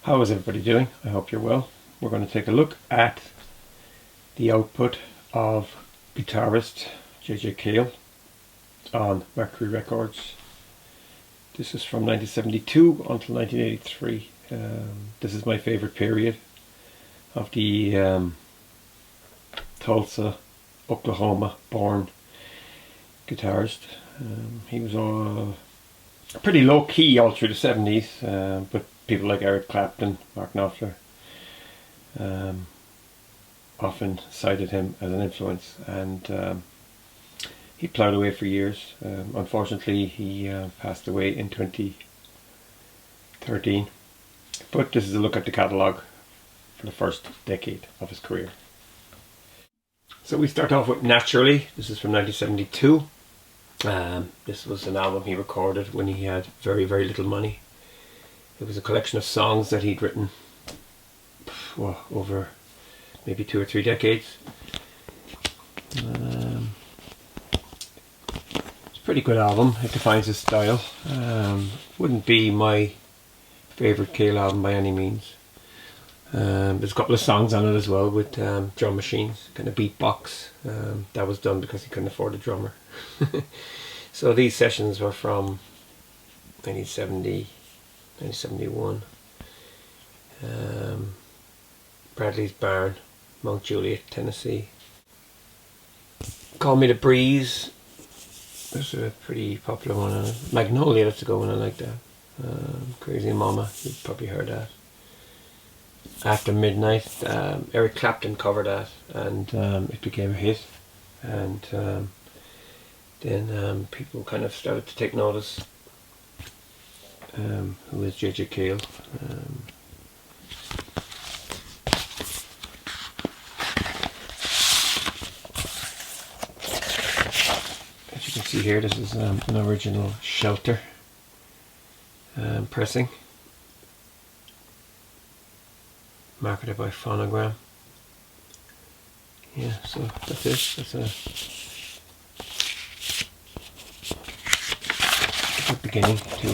How is everybody doing? I hope you're well. We're going to take a look at the output of guitarist Cale on Mercury Records. This is from 1972 until 1983. This is my favourite period of the Tulsa, Oklahoma born guitarist. He was pretty low key all through the 70s, but people like Eric Clapton, Mark Knopfler often cited him as an influence, and he ploughed away for years. Unfortunately, he passed away in 2013. But this is a look at the catalogue for the first decade of his career. So we start off with Naturally. This is from 1972. This was an album he recorded when he had very, very little money. It was a collection of songs that he'd written over maybe 2 or 3 decades. It's a pretty good album. It defines his style. Wouldn't be my favourite Cale album by any means. There's a couple of songs on it as well with drum machines, kind of beatbox. That was done because he couldn't afford a drummer. So these sessions were from 1970, 1971. Bradley's Barn, Mount Juliet, Tennessee. Call Me the Breeze. There's a pretty popular one on it. Magnolia, that's a good one, I like that. Crazy Mama, you've probably heard that. After Midnight, Eric Clapton covered that, and it became a hit. And then people kind of started to take notice. Who is Cale? As you can see here, this is an original Shelter pressing, marketed by Phonogram. Yeah, so that's it. That's a good beginning to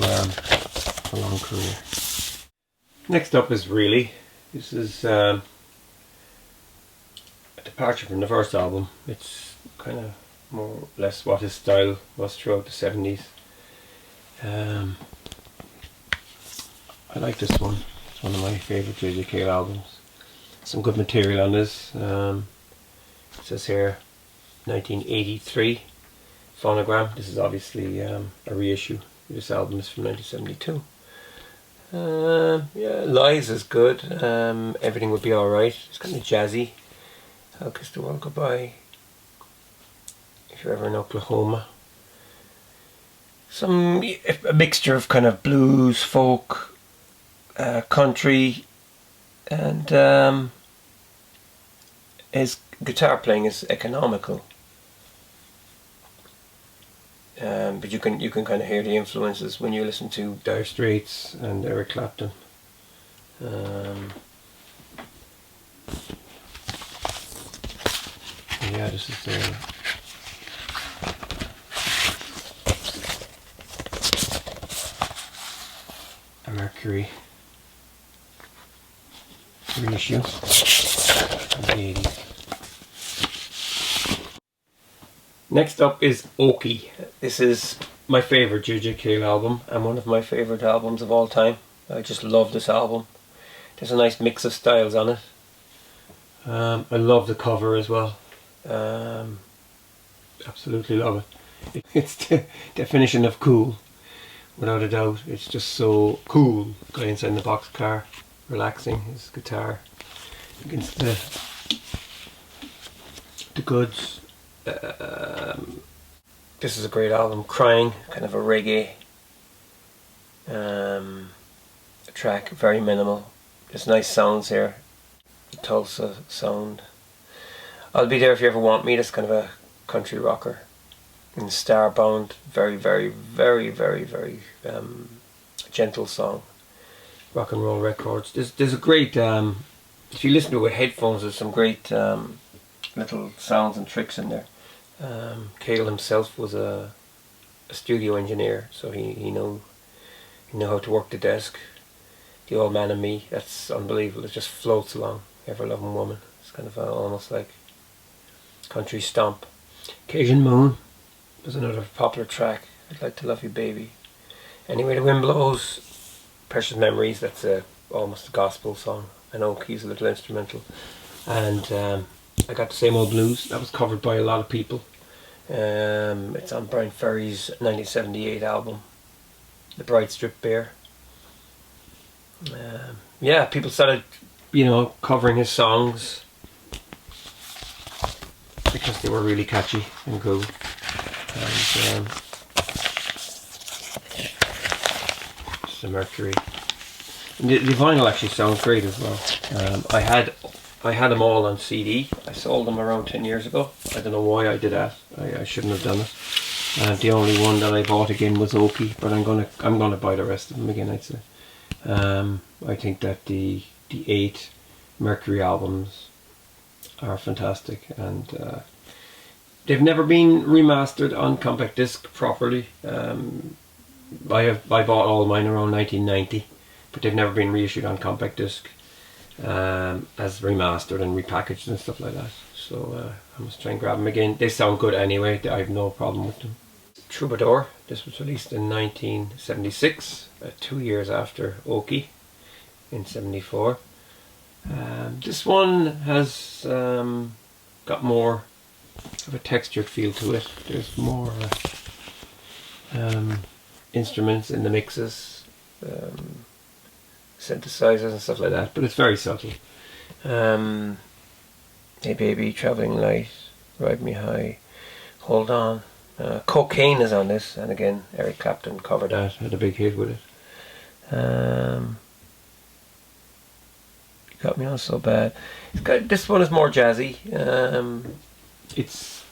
a long career. Next up is Really. This is a departure from the first album. It's kind of more or less what his style was throughout the 70s. I like this one. It's one of my favourite Cale albums. Some good material on this. It says here 1983 Phonogram. This is obviously a reissue. This album is from 1972. Yeah, Lies is good. Everything Would Be Alright. It's kind of jazzy. How Kissed the World Goodbye. If you're ever in Oklahoma. A mixture of kind of blues, folk, country, and his guitar playing is economical. But you can kind of hear the influences when you listen to Dire Straits and Eric Clapton. Yeah, this is a Mercury reissue from the 80s. Next up is Orki. This is my favourite Cale album and one of my favourite albums of all time. I just love this album. There's a nice mix of styles on it. I love the cover as well. Absolutely love it. It's the definition of cool, without a doubt. It's just so cool. Guy inside the box car, relaxing his guitar against the goods. This is a great album. Crying, kind of a reggae track, very minimal. There's nice sounds here. The Tulsa sound. I'll Be There If You Ever Want Me. That's kind of a country rocker. And Starbound, very, very, very, very, very gentle song. Rock and Roll Records. There's a great, if you listen to it with headphones, there's some great little sounds and tricks in there. Cale himself was a studio engineer, so he knew how to work the desk. The Old Man and Me. That's unbelievable. It just floats along. Ever Loving Woman. It's kind of almost like country stomp. Cajun Moon was another popular track. I'd Like to Love You Baby. Anyway the Wind Blows. Precious Memories. That's almost a gospel song. An Orki's a little instrumental. And I Got the Same Old Blues. That was covered by a lot of people. It's on Brian Ferry's 1978 album, The Bright Strip Bear. Yeah, people started, covering his songs because they were really catchy and cool. And it's the Mercury. And the vinyl actually sounds great as well. I had them all on CD. I sold them around 10 years ago. I don't know why I did that. I shouldn't have done it. The only one that I bought again was Orki, but I'm gonna buy the rest of them again, I'd say. I think that the 8 Mercury albums are fantastic, and they've never been remastered on compact disc properly. I bought all mine around 1990, but they've never been reissued on compact disc as remastered and repackaged and stuff like that. So I must try and grab them again. They sound good anyway. I have no problem with them. Troubadour. This was released in 1976, 2 years after Orki in 74. This one has got more of a textured feel to it. There's more instruments in the mixes, synthesizers and stuff like that, but it's very subtle. Hey Baby, Traveling Light, Ride Me High, Hold On. Cocaine is on this, and again Eric Clapton covered that, had a big hit with it. You Got Me On So Bad. This one is more jazzy. It's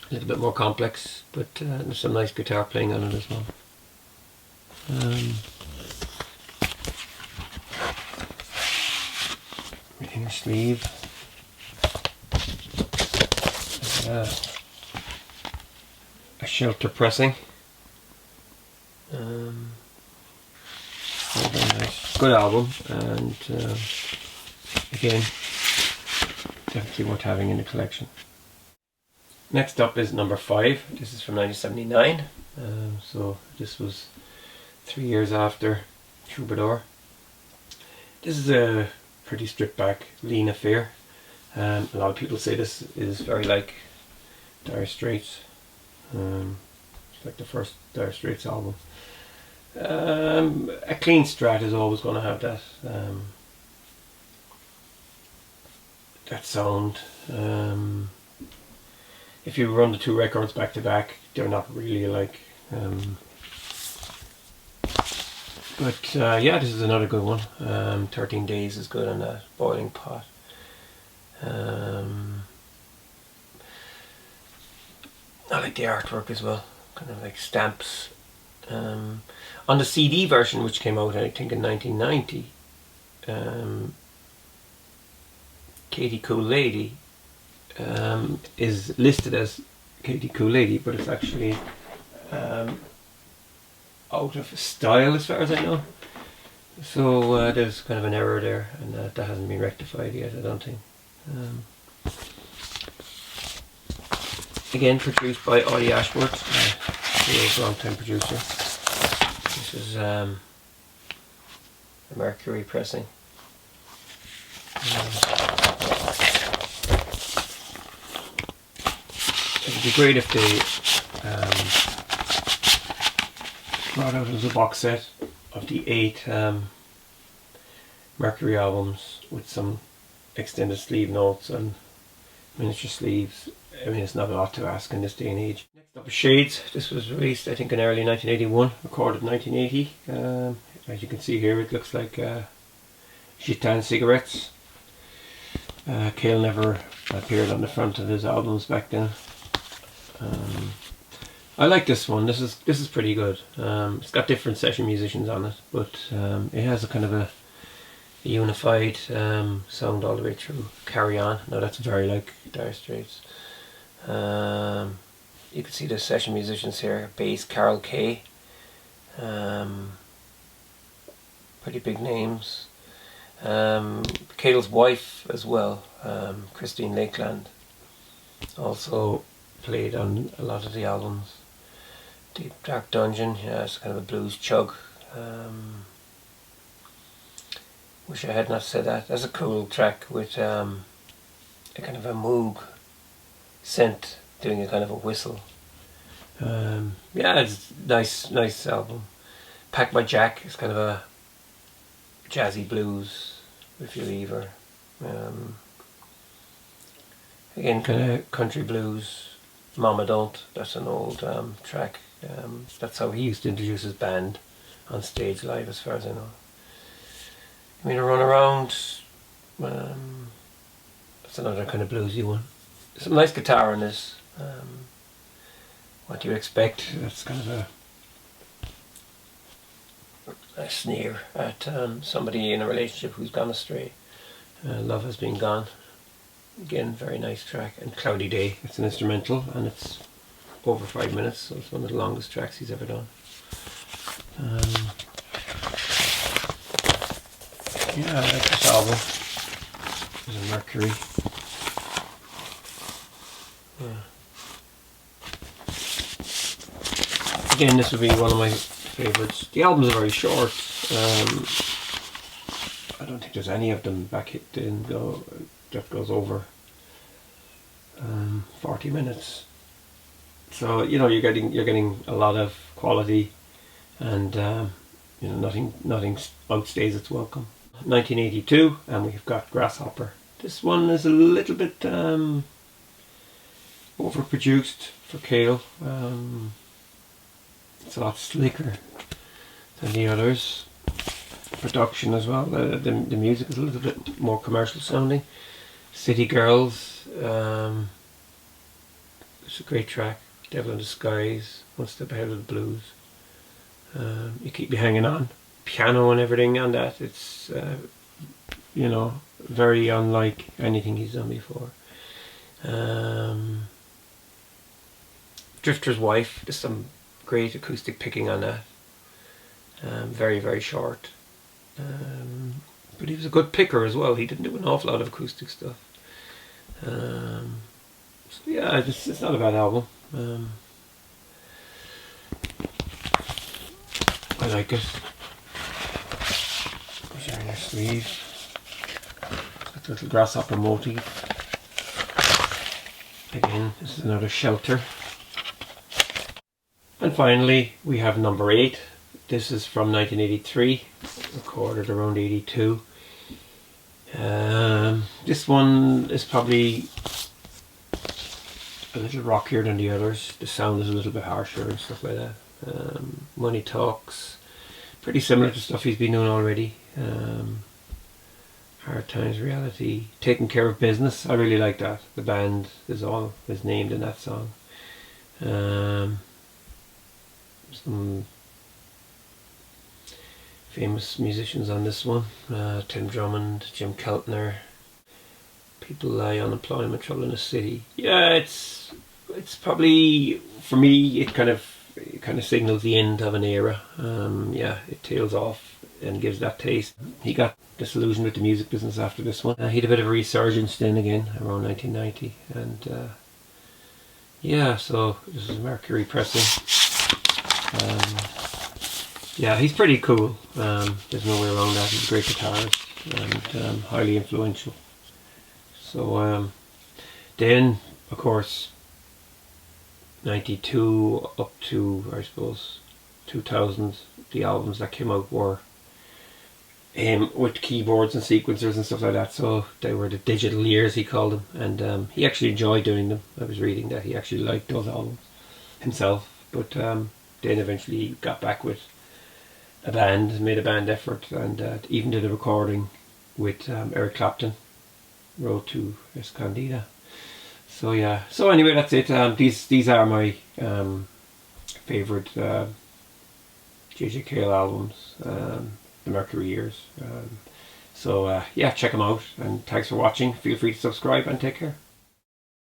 a little bit more complex, but there's some nice guitar playing on it as well. Inner sleeve. A Shelter pressing. Very nice. Good album, and again, definitely worth having in the collection. Next up is number 5. This is from 1979. So this was 3 years after Troubadour. This is a pretty stripped back, lean affair. A lot of people say this is very like Dire Straits. It's like the first Dire Straits album. A clean Strat is always going to have that that sound. If you run the 2 records back to back, they're not really alike. But yeah, this is another good one. 13 Days is good on that. Boiling Pot. I like the artwork as well, kind of like stamps. On the CD version, which came out I think in 1990, Katie Cool Lady is listed as Katie Cool Lady, but it's actually out of style as far as I know. So there's kind of an error there, and that hasn't been rectified yet, I don't think. Again, produced by Audie Ashworth, a long time producer. This is a Mercury pressing. It would be great if they brought out as a box set of the 8 Mercury albums with some extended sleeve notes and miniature sleeves. I mean, it's not a lot to ask in this day and age. Next up is Shades. This was released I think in early 1981, recorded in 1980. As you can see here, it looks like Gitan cigarettes. Cale never appeared on the front of his albums back then. I like this one. This is pretty good. It's got different session musicians on it, but it has a kind of a unified sound all the way through. Carry On. Now that's very like Dire Straits. You can see the session musicians here. Bass Carol Kay, pretty big names. Cale's wife as well, Christine Lakeland, also played on a lot of the albums. Deep Dark Dungeon, yeah, it's kind of a blues chug. Wish I had not said that. That's a cool track with a kind of a moog synth doing a kind of a whistle. Yeah, it's nice album. Packed by Jack is kind of a jazzy blues, if you lever. Again, kind of country blues. Mama Don't, that's an old track. That's how he used to introduce his band on stage live, as far as I know. I mean, a Run Around, that's another kind of bluesy one. Some nice guitar in this. What do you expect? That's kind of a sneer at somebody in a relationship who's gone astray. Love Has Been Gone. Again, very nice track. And Cloudy Day. It's an instrumental and it's over 5 minutes, so it's one of the longest tracks he's ever done. Yeah, I like this album. There's a Mercury. Yeah. Again, this would be one of my favourites. The albums are very short. I don't think there's any of them back in that goes over 40 minutes. So you know you're getting a lot of quality, and you know nothing outstays its welcome. 1982, and we've got Grasshopper. This one is a little bit overproduced for Cale. It's a lot slicker than the others. Production as well. The music is a little bit more commercial sounding. City Girls. It's a great track. Devil in Disguise. One Step Ahead of the Blues. You Keep Me Hanging On. Piano and everything on that. It's you know, very unlike anything he's done before. Drifter's Wife. There's some great acoustic picking on that. Very, very short. But he was a good picker as well. He didn't do an awful lot of acoustic stuff. So yeah, it's not a bad album. I like it. There's your inner sleeve. Got the little grasshopper motif. Again, this is another Shelter. And finally, we have number 8. This is from 1983, recorded around 82. This one is probably a little rockier than the others. The sound is a little bit harsher and stuff like that. Money Talks, pretty similar to stuff he's been doing already. Hard Times, Reality, Taking Care of Business. I really like that. The band is named in that song. Some famous musicians on this one. Tim Drummond, Jim Keltner. People Lie, Unemployment, Trouble in the City. Yeah, it's probably, for me, it kind of signals the end of an era. Yeah, it tails off and gives that taste. He got disillusioned with the music business after this one. He had a bit of a resurgence then again around 1990, and yeah, so this is Mercury pressing. Yeah, he's pretty cool. There's no way around that. He's a great guitarist and highly influential. So then, of course, 92 up to, I suppose, 2000, the albums that came out were with keyboards and sequencers and stuff like that. So they were the digital years, he called them, and he actually enjoyed doing them. I was reading that he actually liked those albums himself, but then eventually got back with a band, made a band effort, and even did a recording with Eric Clapton, Road to Escondida. So yeah, so anyway, that's it. These are my favourite J.J. Cale albums, the Mercury years. So yeah, check them out, and thanks for watching. Feel free to subscribe and take care.